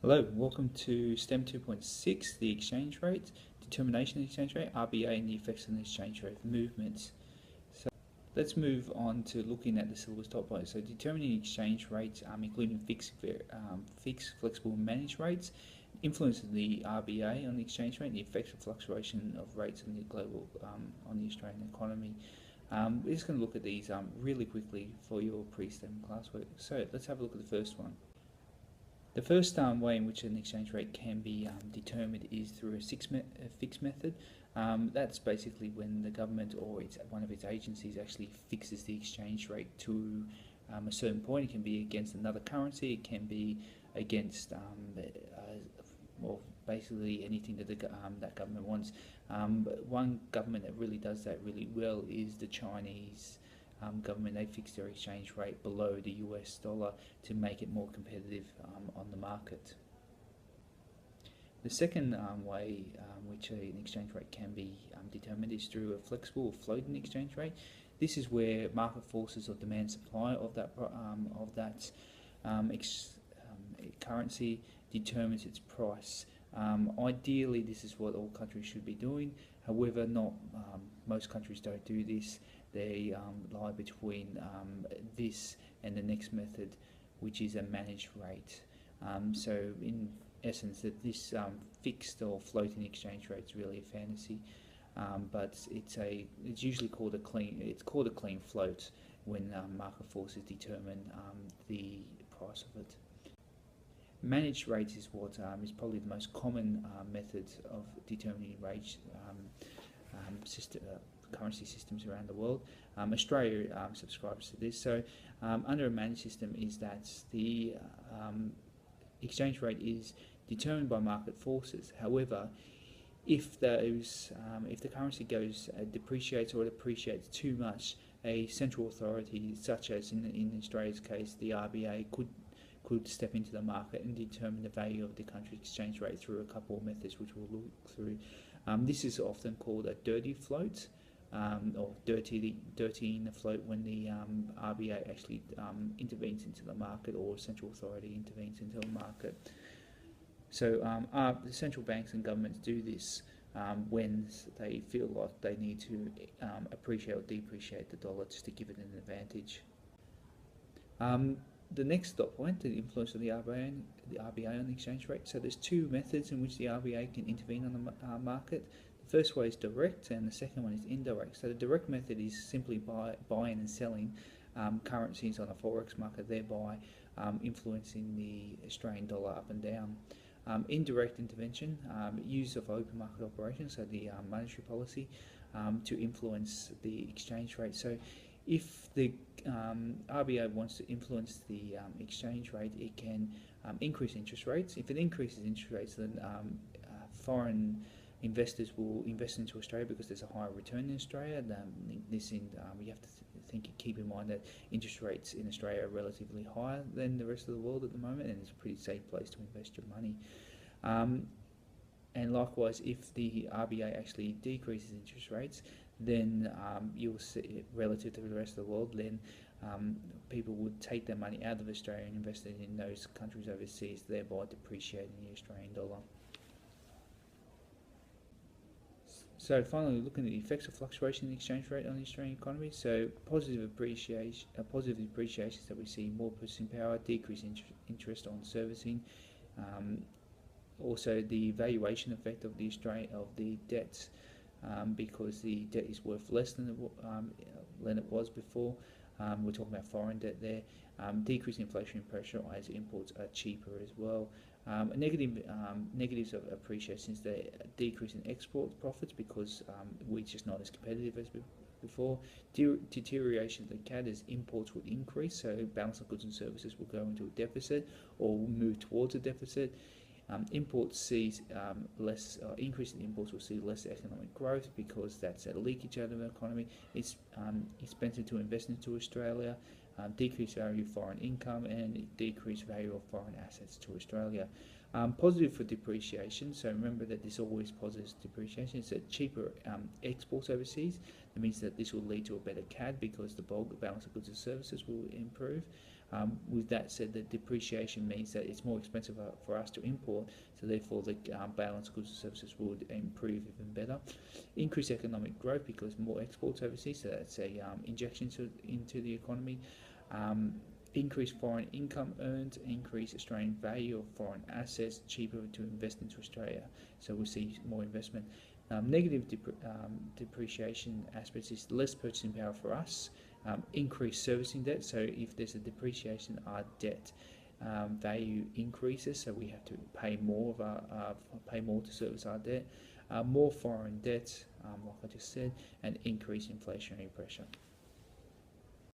Hello, welcome to STEM 2.6, the exchange rate, determination of the exchange rate, RBA and the effects on the exchange rate movements. So let's move on to looking at the syllabus top point. So determining exchange rates, including fixed, flexible and managed rates, influence of the RBA on the exchange rate, and the effects of fluctuation of rates on the global, on the Australian economy. We're just going to look at these really quickly for your pre-STEM classwork. So let's have a look at the first one. The first way in which an exchange rate can be determined is through a fixed method. That's basically when the government or one of its agencies actually fixes the exchange rate to a certain point. It can be against another currency, it can be against well, basically anything that that government wants. But one government that really does that really well is the Chinese government. They fix their exchange rate below the US dollar to make it more competitive on the market. The second way which an exchange rate can be determined is through a flexible or floating exchange rate. This is where market forces or demand supply of that currency determines its price. Ideally, this is what all countries should be doing. However, not most countries don't do this. They lie between this and the next method, which is a managed rate. So in essence, that this fixed or floating exchange rate is really a fantasy, but it's usually called a clean float when market forces determine the price of it. Managed rates is what is probably the most common method of determining rates currency systems around the world. Australia subscribes to this. So under a managed system is that the exchange rate is determined by market forces. However, if the currency depreciates or it appreciates too much, a central authority, such as in Australia's case, the RBA, could step into the market and determine the value of the country's exchange rate through a couple of methods, which we'll look through. This is often called a dirty float, or dirtying the float when the RBA actually intervenes into the market, or a central authority intervenes into the market. So the central banks and governments do this when they feel like they need to appreciate or depreciate the dollar just to give it an advantage. The next dot point, the influence of the RBA on the exchange rate. So there's two methods in which the RBA can intervene on the market. The first way is direct, and the second one is indirect. So the direct method is simply buying and selling currencies on a forex market, thereby influencing the Australian dollar up and down. Indirect intervention, use of open market operations, so the monetary policy, to influence the exchange rate. So if the RBA wants to influence the exchange rate, it can increase interest rates. If it increases interest rates, then foreign investors will invest into Australia because there's a higher return in Australia. We have to keep in mind that interest rates in Australia are relatively higher than the rest of the world at the moment, and it's a pretty safe place to invest your money. And likewise, if the RBA actually decreases interest rates, then you'll see, relative to the rest of the world, then people would take their money out of Australia and invest it in those countries overseas, thereby depreciating the Australian dollar. So finally, looking at the effects of fluctuation in the exchange rate on the Australian economy. So positive depreciations that we see: more purchasing power, decreased interest on servicing. Also, the valuation effect of the debts, because the debt is worth less than it was before. We're talking about foreign debt there. Decreased inflationary pressure as imports are cheaper as well. Negatives of appreciation is the decrease in export profits because we're just not as competitive as before. Deterioration of the CAD as imports would increase, so balance of goods and services will go into a deficit or will move towards a deficit. Imports sees increase in imports will see less economic growth because that's a leakage out of the economy. It's expensive to invest into Australia. Decreased value of foreign income and decreased value of foreign assets to Australia. Positive for depreciation, so remember that this always positives depreciation. It's a cheaper exports overseas. That means that this will lead to a better CAD because the balance of goods and services will improve. With that said, the depreciation means that it's more expensive for us to import, so therefore the balance goods and services would improve even better. Increase economic growth because more exports overseas, so that's a injection into the economy. Increase foreign income earned, increase Australian value of foreign assets, cheaper to invest into Australia, so we'll see more investment. Negative depreciation aspects is less purchasing power for us, increased servicing debt, so if there's a depreciation, our debt value increases, so we have to pay more to service our debt, more foreign debt, like I just said, and increased inflationary pressure.